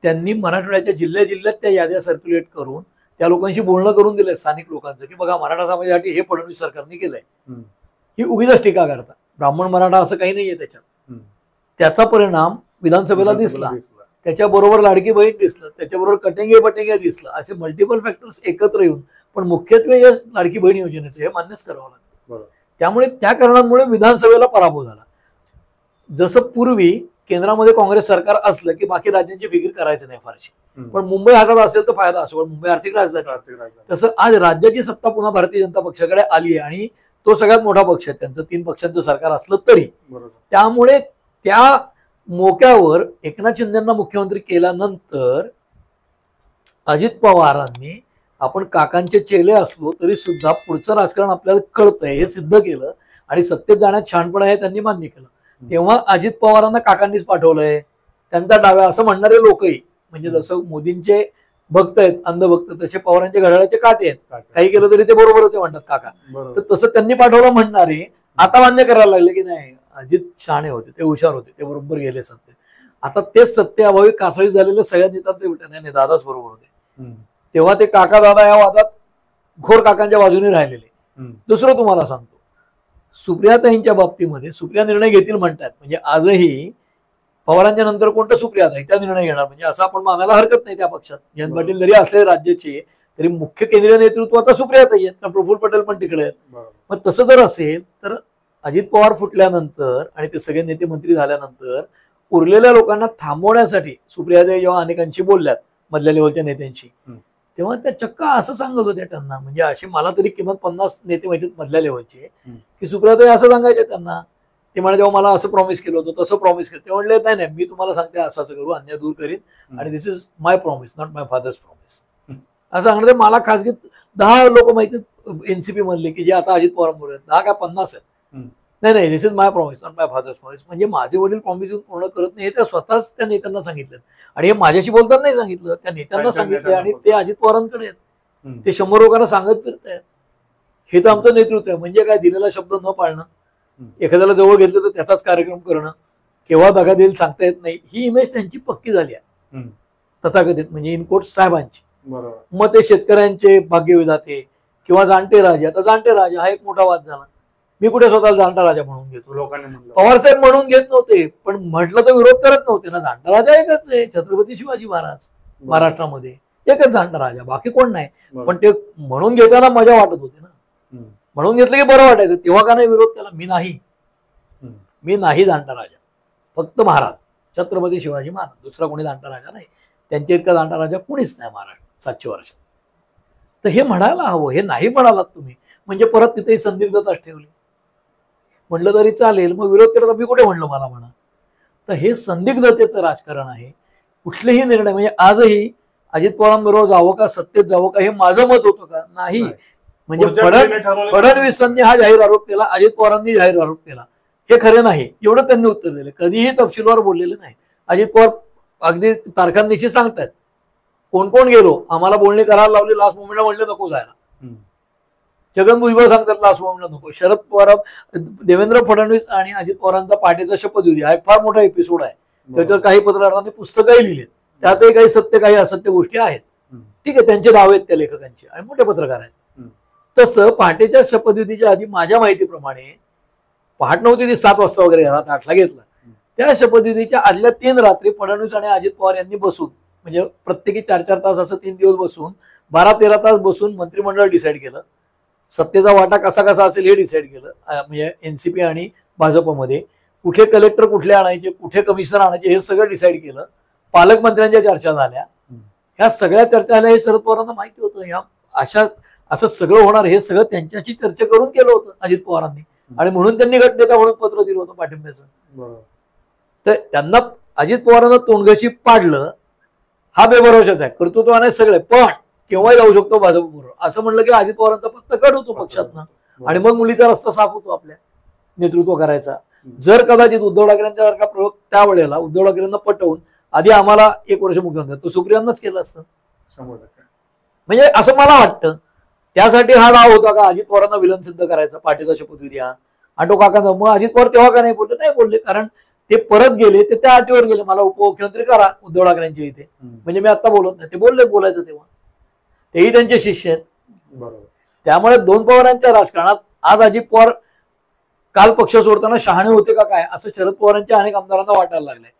त्यांनी मराठवाड्याच्या जिल्ह्यात त्या याद्या सर्क्युलेट करून त्या लोकांशी बोलणं करून दिलंय, स्थानिक लोकांचं, की बघा मराठा समाजासाठी हे फडणवीस सरकारने केलंय. ही उगीच टीका करतात. ब्राह्मण मराठा असं काही नाहीये त्याच्यात. हम्म. त्याचा परिणाम विधानसभेला दिसला. त्याच्याबरोबर लाडकी बहीण दिसलं, त्याच्याबरोबर कटेंगे बटेंगे दिसलं. असे मल्टिपल फॅक्टर्स एकत्र येऊन, पण मुख्यत्वे या लाडकी बहीण योजनेचं हे मान्यच करावं लागतं. त्यामुळे त्या कारणांमुळे विधानसभेला पराभव झाला. जसं पूर्वी केंद्रामध्ये काँग्रेस सरकार असलं की बाकी राज्यांची फिकीर करायचं नाही फारशी, पण मुंबई हातात असेल तर फायदा असो, पण मुंबई आर्थिक राजधानी. तसं आज राज्याची सत्ता पुन्हा भारतीय जनता पक्षाकडे आली आहे आणि तो सगळ्यात मोठा पक्ष आहे. त्यांचं 3 पक्षांचं सरकार असलं तरी. त्यामुळे त्या मोक्यावर एकनाथ शिंदेंना मुख्यमंत्री केल्यानंतर अजित पवारांनी आपण काकांचे चेले असलो तरी सुद्धा पुढचं राजकारण आपल्याला कळतंय हे सिद्ध केलं आणि सत्तेत जाण्यात शहाणपण आहे त्यांनी मान्य केलं. तेव्हा अजित पवारांना काकांनीच पाठवलंय, त्यांचा डाव्या असं म्हणणारे लोकही, म्हणजे जसं मोदींचे भक्त आहेत अंधभक्त तसे पवारांच्या घड्याळाचे काटे आहेत. काही केलं तरी ते बरोबर होते म्हणतात काका. तर तसं त्यांनी पाठवलं म्हणणारे आता मान्य करायला लागले की नाही अजित शहाणे होते, ते हुशार होते, ते बरोबर गेले सत्तेत. आता तेच सत्तेअभावी कासाळी झालेले सगळ्या नेतात ते नाही दादाच बरोबर होते. तेव्हा ते काका दादा या वादात घोर काकांच्या बाजूने राहिलेले. दुसरं तुम्हाला सांगतो, सुप्रियाताईंच्या बाबतीमध्ये सुप्रिया निर्णय घेतील म्हणतात, म्हणजे आजही पवारांच्या नंतर कोणतं सुप्रियाताई त्या निर्णय घेणार, म्हणजे असं आपण मानायला हरकत नाही. त्या पक्षात जयंत पाटील जरी असले राज्याचे तरी मुख्य केंद्रीय नेतृत्व आता सुप्रियाताई आहेत, कारण प्रफुल्ल पटेल पण तिकडे आहेत. मग तसं जर असेल तर अजित पवार फुटल्यानंतर आणि ते सगळे नेते मंत्री झाल्यानंतर उरलेल्या लोकांना थांबवण्यासाठी सुप्रियाताई जेव्हा अनेकांशी बोलल्यात मधल्या लेवलच्या नेत्यांशी, तेव्हा त्या चक्क असं सांगत होत्या त्यांना, म्हणजे असे मला तरी किमान 50 नेते माहिती मधल्या लेवलचे, की सुप्रियाताई असं सांगायचे त्यांना. ते म्हणे तेव्हा मला असं प्रॉमिस केलं होतं, तसं प्रॉमिस केलं. ते म्हणले नाही नाही मी तुम्हाला सांगते असं असं करू, अन्याय दूर करीन आणि this is my promise not my father's promise असं सांगणार. मला खासगी 10 लोक माहिती एनसीपी मधले की जे आता अजित पवारांबरोबर आहेत, 10 का 50 आहेत. नाही नाही this is my promise not my father's promise, म्हणजे माझे वडील प्रॉमिस पूर्ण करत नाही हे त्या स्वतःच त्या नेत्यांना सांगितलं. आणि हे माझ्याशी बोलताना नाही सांगितलं, त्या नेत्यांना सांगितलं आणि ते अजित पवारांकडे आहेत. ते 100 लोकांना सांगत फिरत आहेत. हे तर आमचं नेतृत्व आहे. म्हणजे काय, दिलेला शब्द न पाळणं, एखाद्याला जवळ घेतलं तर त्याचाच कार्यक्रम करणं, केव्हा बघा देईल सांगता येत नाही, ही इमेज त्यांची पक्की झाली आहे तथाकथित म्हणजे इनकोट साहेबांची. मग ते शेतकऱ्यांचे भाग्यविधाते किंवा जाणते राजे. आता जाणते राजा हा एक मोठा वाद झाला. मी कुठे स्वतःला जाणता राजा म्हणून घेतो, लोकांनी पवार साहेब म्हणून घेत नव्हते, पण म्हटलं तर विरोध करत नव्हते ना. जाणता राजा एकच आहे, छत्रपती शिवाजी महाराज. महाराष्ट्रामध्ये एकच जाणता राजा, बाकी कोण नाही. पण ते म्हणून घेताना मजा वाटत होती ना, म्हणून घेतलं की बरं वाटायचं. तेव्हा का नाही विरोध केला? मी नाही जाणता राजा, फक्त महाराज छत्रपती शिवाजी महाराज, दुसरा कोणी जाणता राजा नाही. त्यांच्या इतका जाणता राजा कोणीच नाही महाराष्ट्र 700 वर्षात. तर हे म्हणायला हवं, हे नाही म्हणालात तुम्ही म्हणजे परत तिथेही संदिग्धताच ठेवली. म्हटलं तरी चालेल, मग विरोध केला तर मी कुठे म्हणलं मला म्हणा. तर हे संदिग्धतेचं राजकारण आहे. कुठलेही निर्णय म्हणजे आजही अजित पवारांबरोबर जावं का सत्तेत जावं का हे माझं मत होतं का? नाही. म्हणजे फडणवीसांनी हा जाहीर आरोप केला, अजित पवारांनी जाहीर आरोप केला, हे खरे नाही एवढं त्यांनी उत्तर दिलं. कधीही तपशीलवार बोललेले नाही. अजित पवार अगदी तारखांनिशी सांगतायत कोण कोण गेलो, आम्हाला बोलणी करायला लावली, लास्ट मोमेंटला म्हणले नको जायला. छगन भुजबळ सांगतात लास्ट मोमेंटला नको. शरद पवार, देवेंद्र फडणवीस आणि अजित पवारांचा पहाटेचा शपथविधी हा एक फार मोठा एपिसोड आहे. त्याच्यावर काही पत्रकारांनी पुस्तकही लिहिलेत, त्यातही काही सत्य काही असत्य गोष्टी आहेत. ठीक आहे, त्यांचे नाव आहेत त्या लेखकांचे आणि मोठे पत्रकार आहेत. तसं पहाटेच्या शपथविधीच्या आधी माझ्या माहितीप्रमाणे पहाट नव्हती ती 7 वाजता वगैरे घरात 8ला घेतला. त्या शपथविधीच्या आदल्या 3 रात्री फडणवीस आणि अजित पवार यांनी बसून म्हणजे प्रत्येकी 4-4 तास असं 3 दिवस बसून 12-13 तास बसून मंत्रिमंडळ डिसाईड केलं. सत्तेचा वाटा कसा कसा असेल हे डिसाईड केलं. म्हणजे एनसीपी आणि भाजपमध्ये कुठे कलेक्टर कुठले आणायचे, कुठे कमिशनर आणायचे हे सगळं डिसाईड केलं. पालकमंत्र्यांच्या चर्चा झाल्या. ह्या सगळ्या चर्चा झाल्या हे शरद पवारांना माहिती होतं. ह्या अशा असं सगळं होणार हे सगळं त्यांच्याशी चर्चा करून केलं होतं अजित पवारांनी आणि म्हणून त्यांनी गटनेता म्हणून पत्र दिलं होतं पाठिंब्याचं. तर त्यांना अजित पवारांना तोंडघशी पाडलं हा बेभरवशाच आहे. कर्तृत्वाने सगळे पण केव्हाही जाऊ शकतो भाजपबरोबर असं म्हणलं की अजित पवारांचा फक्त गट होतो पक्षातनं आणि मग मुलीचा रस्ता साफ होतो आपल्या नेतृत्व करायचा. जर कदाचित उद्धव ठाकरेंचा सारखा प्रयोग त्यावेळेला उद्धव ठाकरेंना पटवून आधी आम्हाला 1 वर्ष मुख्यमंत्री तो सुप्रियांनाच केलं असतं. म्हणजे असं मला वाटतं. त्यासाठी हा डाव होता का अजित पवारांना विलन सिद्ध करायचा पार्टीचा शपथविधी हा आटो काकांचा. मग अजित पवार तेव्हा का नाही बोलले? नाही बोलले, कारण ते परत गेले ते त्या अटीवर गेले मला उपमुख्यमंत्री करा उद्धव ठाकरेंच्या इथे. म्हणजे मी आता बोलत नाही, ते बोलले बोलायचं तेव्हा. तेही त्यांचे शिष्य आहेत. त्यामुळे 2 पवारांच्या राजकारणात आज अजित पवार काल पक्ष सोडताना शहाणे होते का काय असं शरद पवारांच्या अनेक आमदारांना वाटायला लागलंय,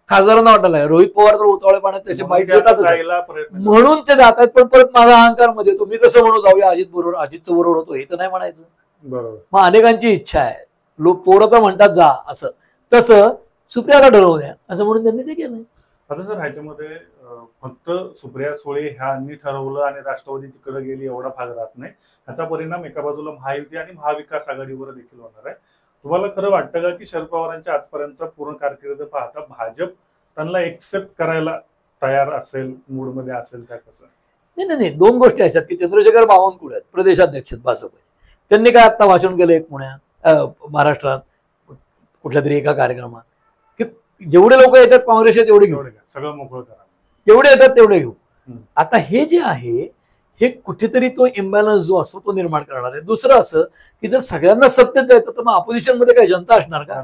खासदारांना वाटायला लागलं. रोहित पवार तर उतावळे पाण्यात त्याचे बाईट देतातच म्हणून ते जात आहेत. पण परत माझा अहंकार मध्ये तुम्ही कसं म्हणू जाऊया अजित बरोबर, अजितचं बरोबर होतो हे तर नाही म्हणायचं. बरोबर. मग अनेकांची इच्छा आहे, लोक पोरं तर म्हणतात जा असं, तसं सुप्रियाला ठरवू द्या असं म्हणून त्यांनी ते केलं. आता सर ह्याच्यामध्ये फक्त सुप्रिया सुळे ह्यांनी ठरवलं आणि राष्ट्रवादी तिकडे गेली एवढा भाग राहत नाही. ह्याचा परिणाम एका बाजूला महायुती आणि महाविकास आघाडीवर देखील होणार आहे. तुम्हाला खरं वाटतं का की शरद पवारांच्या आजपर्यंतचा पूर्ण कारकीर्द पाहता भाजप त्यांना एक्सेप्ट करायला तयार असेल, मूडमध्ये असेल त्या कसं? नाही, दोन गोष्टी अशात की चंद्रशेखर बावनकुळे आहेत, प्रदेशाध्यक्ष भाजप. त्यांनी काय आता भाषण केलं एक महाराष्ट्रात कुठल्या तरी एका कार्यक्रमात की जेवढे लोक येतात काँग्रेसचे तेवढे घेऊ, सगळं मोकळं करा, जेवढे येतात तेवढे घेऊ. आता हे जे आहे हे कुठेतरी तो इम्बॅलन्स जो असतो तो निर्माण करणार आहे. दुसरं असं की जर सगळ्यांना सत्तेत येतं तर मग अपोजिशन मध्ये काही जनता असणार का?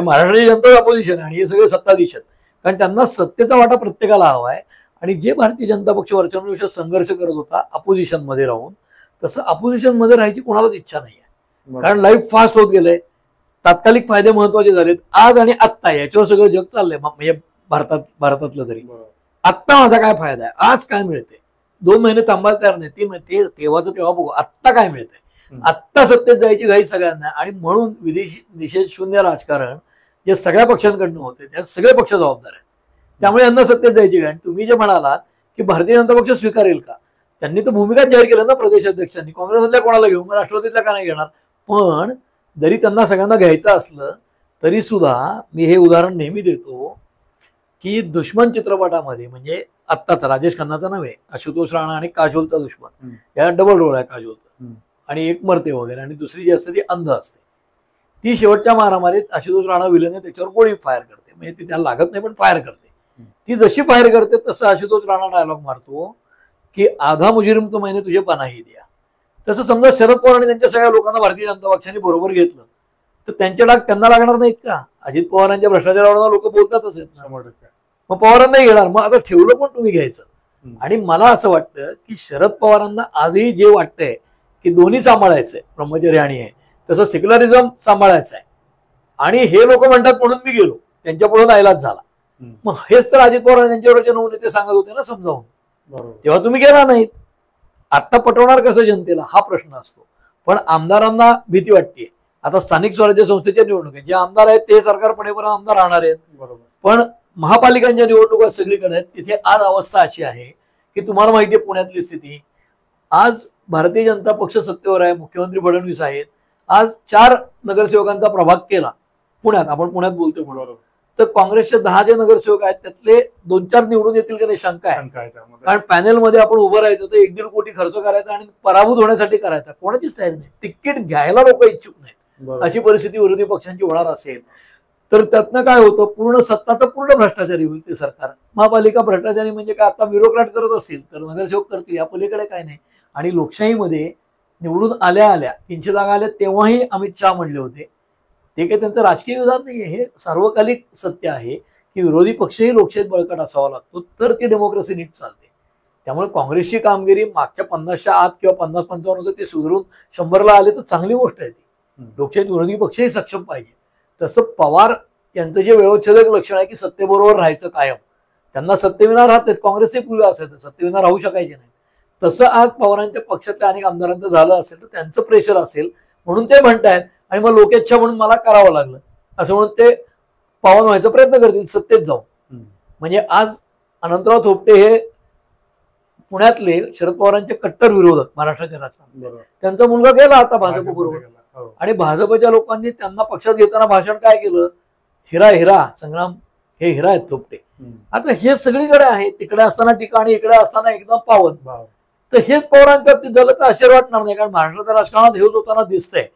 महाराष्ट्राची जनता अपोजिशन आहे आणि हे सगळे सत्ताधीश आहेत, कारण त्यांना सत्तेचा वाटा प्रत्येकाला हवा आहे. आणि जे भारतीय जनता पक्ष वर्षानुवर्ष संघर्ष करत होता अपोजिशन मध्ये राहून, तसं अपोजिशन मध्ये राहायची कोणालाच इच्छा नाही आहे. कारण लाईफ फास्ट होत गेलंय, तात्कालिक फायदे महत्वाचे झालेत आज आणि आत्ता, याच्यावर सगळं जग चाललंय. म्हणजे भारतातलं तरी आत्ता माझा काय फायदा आहे, आज काय मिळते, 2 महिने थांबायला तयार नाही, 3 महिने तेव्हाच तेव्हा बघू आत्ता काय मिळतंय. आत्ता सत्तेत जायची घाई सगळ्यांना, आणि म्हणून निषेध शून्य राजकारण जे सगळ्या पक्षांकडनं होते त्यात सगळे पक्ष जबाबदार आहेत. त्यामुळे यांना सत्तेत जायची घाई. आणि तुम्ही जे म्हणालात की भारतीय जनता पक्ष स्वीकारेल का, त्यांनी तर भूमिकाच जाहीर केलं ना प्रदेशाध्यक्षांनी, काँग्रेसमधल्या कोणाला घेऊ, मग राष्ट्रवादीतल्या का नाही घेणार. पण जरी त्यांना सगळ्यांना घ्यायचं असलं तरी सुद्धा मी हे उदाहरण नेहमी देतो की दुश्मन चित्रपटामध्ये, म्हणजे आत्ताचा राजेश खन्नाचा नव्हे, आशुतोष राणा आणि काजोलचा दुश्मन, या डबल रोल आहे काजोलचा, आणि एक मरते वगैरे आणि दुसरी जी असते ती अंध असते. ती शेवटच्या मारामारीत आशुतोष राणा विलन त्याच्यावर गोळी फायर करते, म्हणजे ती त्याला लागत नाही पण फायर करते. ती जशी फायर करते तसं आशुतोष राणा डायलॉग मारतो की आधा मुजरिम तो मैंने तुझे पनाही द्या. तसं समजा शरद पवार आणि त्यांच्या सगळ्या लोकांना भारतीय जनता पक्षाने बरोबर घेतलं तर त्यांचे डाग त्यांना लागणार नाहीत का? अजित पवारांच्या भ्रष्टाचारावर लोक बोलतातच आहेत ना, मग पवारांनाही घेणार. मग आता ठेवलं पण तुम्ही घ्यायचं. आणि मला असं वाटतं की शरद पवारांना आजही जे वाटतंय की दोन्ही सांभाळायचंय, ब्रह्मचर्य आणि हे, तसं सेक्युलरिझम सांभाळायचं आहे. आणि हे लोक म्हणतात म्हणून मी गेलो, त्यांच्या पुढे नाईलाज झाला. मग हेच तर अजित पवार त्यांच्यावरचे 9 नेते सांगत होते ना समजावून, तेव्हा तुम्ही गेला नाहीत. आता पटवणार कसं जनतेला हा प्रश्न असतो. पण आमदारांना भीती वाटते. आता स्थानिक स्वराज्य संस्थेच्या निवडणुका, जे आमदार आहेत ते सरकार पडेपर्यंत आमदार राहणार आहेत. पण महापालिकांच्या निवडणुका सगळीकडे आहेत. तिथे आज अवस्था अशी आहे की तुम्हाला माहिती आहे पुण्यातली स्थिती. आज भारतीय जनता पक्ष सत्तेवर आहे, मुख्यमंत्री फडणवीस आहेत. आज 4 नगरसेवकांचा प्रभाग केला पुण्यात, आपण पुण्यात बोलतोय म्हणून, तर काँग्रेसचे 10 जे नगरसेवक आहेत त्यातले 2-4 निवडून येतील का नाही शंका आहे. कारण पॅनेलमध्ये आपण उभं राहायचं तर 1-1.5 कोटी खर्च करायचा आणि पराभूत होण्यासाठी करायचा, कोणाचीच तयारी नाही. तिकीट घ्यायला लोक इच्छुक नाहीत. अशी परिस्थिती विरोधी पक्षांची होणार असेल तर त्यातनं काय होतं, पूर्ण सत्ता तर पूर्ण भ्रष्टाचारी होईल ते सरकार. महापालिका भ्रष्टाचारी म्हणजे काय, आता ब्युरोक्रॅट करत असतील तर नगरसेवक करतील, या पलीकडे काय नाही. आणि लोकशाहीमध्ये निवडून आल्या 300 जागा आल्या तेव्हाही अमित शहा म्हणले होते, ते काही त्यांचं राजकीय विधान नाहीये, हे सार्वकालिक सत्य आहे की विरोधी पक्षही लोकशाहीत बळकट असावा लागतो तर ती डेमोक्रेसी नीट चालते. त्यामुळे काँग्रेसची कामगिरी मागच्या 50च्या आत किंवा 50-55 होतं ते सुधारून 100ला आले तर चांगली गोष्ट आहे. ती लोकशाहीत विरोधी पक्षही सक्षम पाहिजे. तसं पवार यांचं जे व्यवस्थेचं लक्षण आहे की सत्तेबरोबर राहायचं कायम, त्यांना सत्तेविना राहत नाहीत. काँग्रेसही पूर्वी असायचं, सत्तेविना राहू शकायचे नाही. तसं आज पवारांच्या पक्षातल्या अनेक आमदारांचं झालं असेल तर त्यांचं प्रेशर असेल म्हणून ते म्हणतायत, आणि मग लोकेच्छा म्हणून मला करावं लागलं असं म्हणून ते पावन व्हायचा प्रयत्न करतील सत्तेत जाऊन. म्हणजे आज अनंतराव थोपटे हे पुण्यातले शरद पवारांचे कट्टर विरोधक महाराष्ट्राच्या राजकारणात, त्यांचा मुलगा गेला आता भाजप बरोबर, आणि भाजपच्या लोकांनी त्यांना पक्षात घेताना भाषण काय केलं, हिरा हिरा संग्राम, हे हिरा आहेत थोपटे. आता हे सगळीकडे आहे, तिकडे असताना टीका आणि इकडे असताना एकदम पावन. तर हेच पवारांच्या बाबतीत झालं तर आश्चर्य वाटणार नाही, कारण महाराष्ट्राच्या राजकारणात हेच होताना दिसतंय.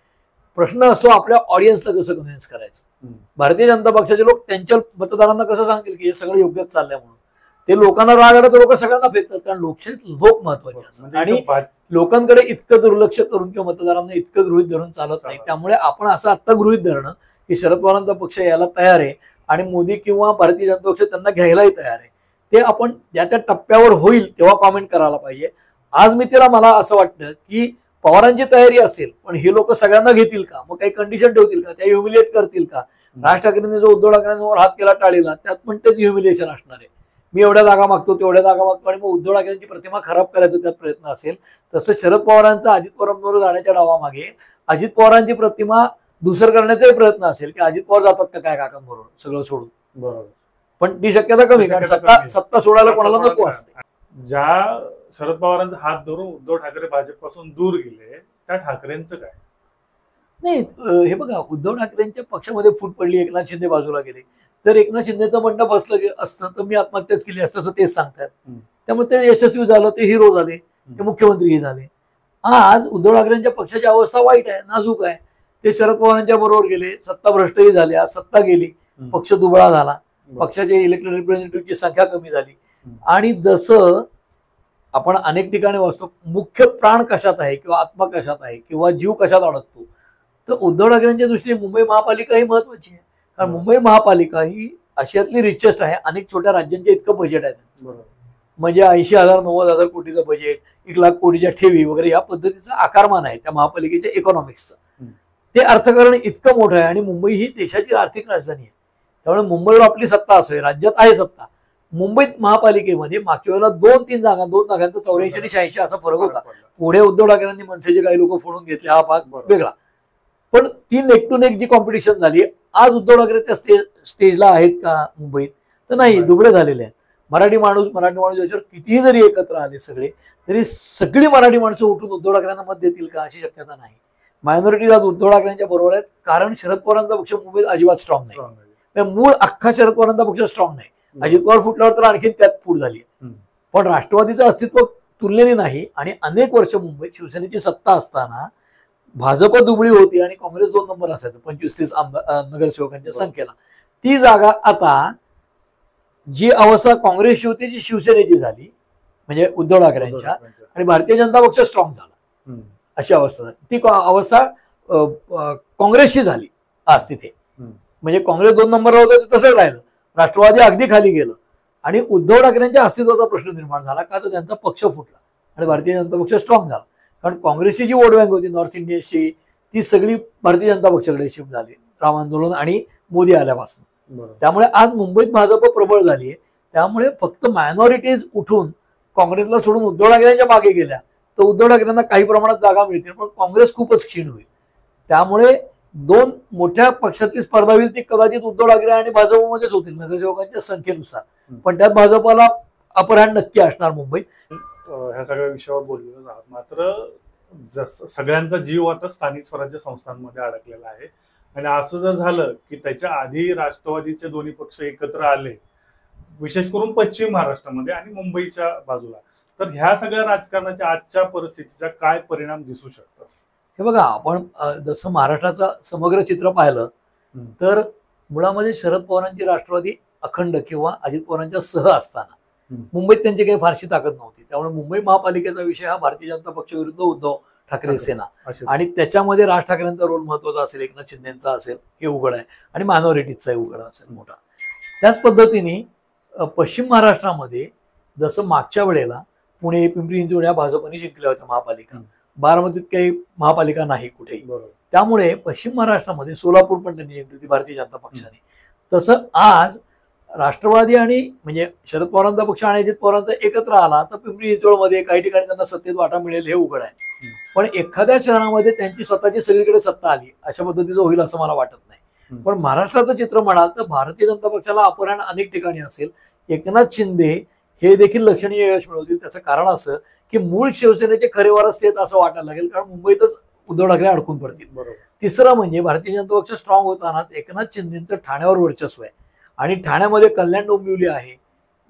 प्रश्न असतो आपल्या ऑडियन्सला कसं कन्व्हिन्स करायचं. भारतीय जनता पक्षाचे लोक त्यांच्या मतदारांना कसं सांगतील की हे सगळं योग्यच चाललंय म्हणून. ते लोकांना राग आला तर लोक सगळ्यांना फेकतात, कारण लोकशाहीत लोक महत्वाचे असतात आणि लोकांकडे इतकं दुर्लक्ष करून किंवा मतदारांना इतकं गृहीत धरून चालत नाही. त्यामुळे आपण असं आत्ता गृहीत धरणं की शरद पवारांचा पक्ष यायला तयार आहे आणि मोदी किंवा भारतीय जनता पक्ष त्यांना घ्यायलाही तयार आहे, ते आपण ज्या त्या टप्प्यावर होईल तेव्हा कॉमेंट करायला पाहिजे. आज मितीला मला असं वाटतं की पवारांची तयारी असेल, पण हे लोक सगळ्यांना घेतील का, मग काही कंडिशन ठेवतील का, त्या ह्युमिलिएट करतील का. राज ठाकरेंनी जो उद्धव ठाकरेंवर हात केला टाळीला, त्यात पण तेच ह्युमिलिएशन असणार आहे. मी एवढ्या जागा मागतो, तेवढ्या जागा मागतो, आणि मग उद्धव ठाकरेंची प्रतिमा खराब करायचा त्यात प्रयत्न असेल. तसं शरद पवारांचा अजित पवारांबरोबर जाण्याच्या डावामागे अजित पवारांची प्रतिमा धूसर करण्याचाही प्रयत्न असेल, की अजित पवार जातात का काय काकांबरोबर सगळं सोडून. बरोबर. पण ती शक्यता कमी, कारण सत्ता सोडायला कोणाला नको असते. ज्या शरद पवारांचा हात धरून उद्धव ठाकरे भाजपपासून दूर गेले, त्या ठाकरेंचं काय? नाही, हे बघा, उद्धव ठाकरेंच्या पक्षामध्ये फूट पडली, एकनाथ शिंदे बाजूला गेले. तर एकनाथ शिंदेचं म्हणणं बसलं असतं तर मी आत्महत्याच केली असतं, असं तेच सांगतात. त्यामुळे ते यशस्वी झालं, ते हिरो झाले, ते मुख्यमंत्रीही झाले. आज उद्धव ठाकरेंच्या पक्षाची अवस्था वाईट आहे, नाजूक आहे. ते शरद पवारांच्या बरोबर गेले, सत्ता भ्रष्टही झाली, आज सत्ता गेली, पक्ष दुबळा झाला, पक्षाच्या इलेक्टेड रिप्रेझेंटेटिव्हची संख्या कमी झाली. आणि जसं आपण अनेक ठिकाणी वाचतो, मुख्य प्राण कशात आहे किंवा आत्मा कशात आहे किंवा जीव कशात अडकतो, तर उद्धव ठाकरेंच्या दृष्टीने मुंबई महापालिका ही महत्वाची आहे. कारण मुंबई महापालिका ही आशियातली रिचेस्ट आहे. अनेक छोट्या राज्यांचे इतकं बजेट आहे त्यांचं, म्हणजे 80,000 90,000 कोटीचं बजेट, 1,00,000 कोटीच्या ठेवी वगैरे या पद्धतीचं आकारमान आहे त्या महापालिकेच्या इकॉनॉमिक्सचं. ते अर्थकारण इतकं मोठं आहे, आणि मुंबई ही देशाची आर्थिक राजधानी आहे. त्यामुळे मुंबईवर आपली सत्ता असावी, राज्यात आहे सत्ता. मुंबईत महापालिकेमध्ये मागच्या वेळेला 2-3 जागांचा 84 आणि 86 असा फरक होता. पुढे उद्धव ठाकरेंनी मनसेचे काही लोक फोडून घेतले, हा भाग वेगळा. पण ती नेक टू नेक जी कॉम्पिटिशन झाली, आज उद्धव ठाकरे त्या स्टेजला आहेत का मुंबईत? तर नाही, दुबळे झालेले आहेत. मराठी माणूस याच्यावर कितीही जरी एकत्र आले सगळे, तरी सगळी मराठी माणसं उठून उद्धव ठाकरेंना मत देतील का, अशी शक्यता नाही. मायनॉरिटीज आज उद्धव ठाकरेंच्या बरोबर आहेत, कारण शरद पवारांचा पक्ष मुंबईत अजिबात स्ट्रॉंग नाही. मूळ अख्खा शरद पवारांचा पक्ष स्ट्रॉंग नाही. अजित पवार फुटल्यावर तर आणखी त्यात फूट झाली. पण राष्ट्रवादीचं अस्तित्व तुलनेने नाही. आणि अनेक वर्ष मुंबईत शिवसेनेची सत्ता असताना भाजप दुबळी होती आणि काँग्रेस 2 नंबर असायचं 25-30 नगरसेवकांच्या संख्येला. ती जागा आता जी अवस्था काँग्रेसची होती जी शिवसेनेची झाली, म्हणजे उद्धव ठाकरेंच्या, आणि भारतीय जनता पक्ष स्ट्रॉंग झाला, अशी अवस्था झाली. ती अवस्था काँग्रेसची झाली आज तिथे. म्हणजे काँग्रेस 2 नंबरला होतं ते तसंच राहिलं, राष्ट्रवादी अगदी खाली गेलं, आणि उद्धव ठाकरेंच्या अस्तित्वाचा प्रश्न निर्माण झाला का, तर त्यांचा पक्ष फुटला आणि भारतीय जनता पक्ष स्ट्रॉंग झाला. कारण काँग्रेसची जी वोट बँक होती नॉर्थ इंडियाची, ती सगळी भारतीय जनता पक्षाकडे शिफ्ट झाली राम आंदोलन आणि मोदी आल्यापासून. त्यामुळे आज मुंबईत भाजप प्रबळ झाली आहे. त्यामुळे फक्त मायनॉरिटीज उठून काँग्रेसला सोडून उद्धव ठाकरेंच्या मागे गेल्या तर उद्धव ठाकरेंना काही प्रमाणात जागा मिळतील, पण काँग्रेस खूपच क्षीण होईल. त्यामुळे 2 मोठ्या पक्षातली स्पर्धा होईल, ती कदाचित उद्धव ठाकरे आणि भाजपमध्येच होतील नगरसेवकांच्या संख्येनुसार. पण त्यात भाजपला अपर हँड नक्की असणार मुंबईत. ह्या सगळ्या विषयावर बोललेलो आहात, मात्र सगळ्यांचा जीव आता स्थानिक स्वराज्य संस्थांमध्ये अडकलेला आहे. आणि असं जर झालं की त्याच्या आधी राष्ट्रवादीचे दोन्ही पक्ष एकत्र आले, विशेष करून पश्चिम महाराष्ट्रामध्ये आणि मुंबईच्या बाजूला, तर ह्या सगळ्या राजकारणाच्या आजच्या परिस्थितीचा काय परिणाम दिसू शकतात? हे बघा, आपण जसं महाराष्ट्राचं समग्र चित्र पाहिलं तर मुळामध्ये शरद पवारांची राष्ट्रवादी अखंड किंवा अजित पवारांच्या सह असताना मुंबईत त्यांची काही फारशी ताकद नव्हती. त्यामुळे मुंबई महापालिकेचा विषय हा भारतीय जनता पक्ष विरुद्ध उद्धव ठाकरे सेना, आणि त्याच्यामध्ये राज ठाकरेंचा रोल महत्वाचा असेल, एकनाथ शिंदेचा असेल, हे उघड आहे, आणि मायनॉरिटीजचाही उघड असेल मोठा. त्याच पद्धतीने पश्चिम महाराष्ट्रामध्ये जसं मागच्या वेळेला पुणे, पिंपरी चिंचवड या भाजपने जिंकल्या होत्या महापालिका, बारामतीत काही महापालिका नाही कुठेही. त्यामुळे पश्चिम महाराष्ट्रामध्ये सोलापूर पण त्यांनी जिंकली होती भारतीय जनता पक्षाने. तसं आज राष्ट्रवादी आणि म्हणजे शरद पवारांचा पक्ष आणि अजित पवारांचा एकत्र आला तर पिंपरी चिंचवडमध्ये काही ठिकाणी त्यांना सत्तेत वाटा मिळेल हे उघड आहे. पण एखाद्या शहरामध्ये त्यांची स्वतःची सगळीकडे सत्ता आली अशा पद्धतीचं होईल असं मला वाटत नाही. पण महाराष्ट्राचं चित्र म्हणाल तर भारतीय जनता पक्षाला अपहरण अनेक ठिकाणी असेल. एकनाथ शिंदे हे देखील लक्षणीय यश मिळवतील. त्याचं कारण असं की मूळ शिवसेनेचे खरे वारस तेच असं वाटायला लागेल, कारण मुंबईतच उद्धव ठाकरे अडकून पडतील. तिसरं म्हणजे भारतीय जनता पक्ष स्ट्रॉंग होतानाच एकनाथ शिंदेचं ठाण्यावर वर्चस्व आहे, आणि ठाण्यामध्ये कल्याण डोंबिवली आहे,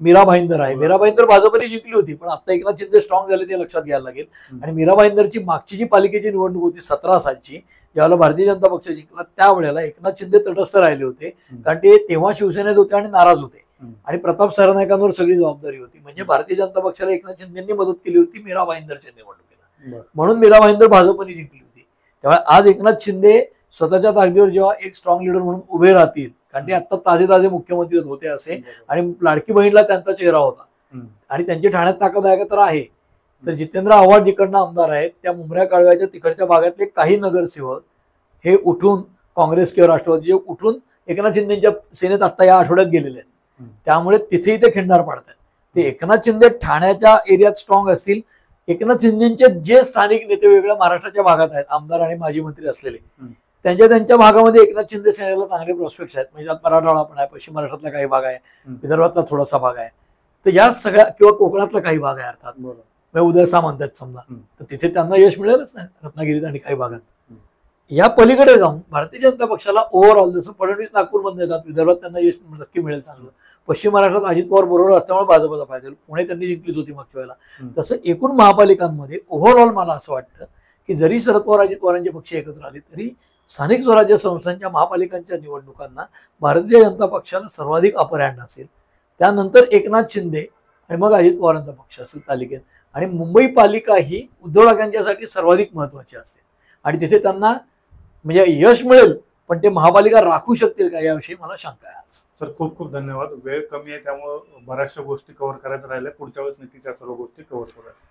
मीरा भाईंदर आहे. मीरा भाईंदर भाजपने जिंकली होती, पण आता एकनाथ शिंदे स्ट्रॉंग झाले ते लक्षात घ्यायला लागेल. आणि मीरा भाईंदरची मागची जी पालिकेची निवडणूक होती 17 सालची, ज्यावेळेला भारतीय जनता पक्ष जिंकला त्यावेळेला एकनाथ शिंदे तटस्थ राहिले होते, कारण ते तेव्हा शिवसेनेत होते आणि नाराज होते, आणि प्रताप सरनाईकांवर सगळी जबाबदारी होती. म्हणजे भारतीय जनता पक्षाला एकनाथ शिंदेंनी मदत केली होती मीरा भाईंदरच्या निवडणुकीला, म्हणून मीरा भाईंदर भाजपने जिंकली होती. त्यामुळे आज एकनाथ शिंदे स्वतःच्या ताकदीवर जेव्हा एक स्ट्रॉंग लीडर म्हणून उभे राहतील, कारण ते आता ताजे मुख्यमंत्री होते असे, आणि लाडकी बहीणला त्यांचा चेहरा होता, आणि त्यांची ठाण्यात ताकद आहे का तर आहे. तर जितेंद्र आव्हाड जिकडनं आमदार आहेत त्या मुंबऱ्या कालव्याच्या तिकडच्या भागातले काही नगरसेवक हे उठून काँग्रेस किंवा राष्ट्रवादीचे उठून एकनाथ शिंदेच्या सेनेत आता या आठवड्यात गेलेले आहेत. त्यामुळे तिथेही ते खिंडार पाडतात. ते एकनाथ शिंदे ठाण्याच्या एरियात स्ट्रॉंग असतील. एकनाथ शिंदेचे जे स्थानिक नेते वेगळ्या महाराष्ट्राच्या भागात आहेत, आमदार आणि माजी मंत्री असलेले, त्यांच्या भागामध्ये एकनाथ शिंदे सेनेला चांगले प्रोस्पेक्ट्स आहेत. म्हणजे मराठवाडा पण आहे, पश्चिम महाराष्ट्रातला काही भाग आहे, विदर्भातला थोडासा भाग आहे, तर या सगळ्या किंवा कोकणातला काही भाग आहे अर्थात, म्हणजे उदय सामंत आहेत समजा, तर तिथे त्यांना यश मिळेलच नाही रत्नागिरीत आणि काही भागात. या पलीकडे जाऊन भारतीय जनता पक्षाला ओव्हरऑल जसं फडणवीस नागपूरमध्ये येतात, विदर्भात त्यांना यश नक्की मिळेल चांगलं, पश्चिम महाराष्ट्रात अजित पवार बरोबर असल्यामुळे भाजपचा फायदा होईल, पुणे त्यांनी जिंकलीच होती मागच्या वेळेला. तसं एकूण महापालिकांमध्ये ओव्हरऑल मला असं वाटतं की जरी शरद पवार अजित पवारांचे पक्ष एकत्र आले तरी स्थानिक स्वराज्य संस्थांच्या महापालिकांच्या निवडणुकांना भारतीय जनता पक्षाला सर्वाधिक अपर हँड असेल. त्यानंतर एकनाथ शिंदे आणि मग अजित पवारांचा पक्ष असेल तालिकेत. आणि मुंबई पालिका ही उद्धव ठाकरेंच्यासाठी सर्वाधिक महत्वाची असते आणि तिथे त्यांना म्हणजे यश मिळेल, पण ते महापालिका राखू शकतील का याविषयी मला शंका आहे आज. सर खूप खूप धन्यवाद. वेळ कमी आहे त्यामुळे बऱ्याचशा गोष्टी कव्हर करायचं राहिल्या. पुढच्या वेळेस नक्कीच या सर्व गोष्टी कव्हर करूया.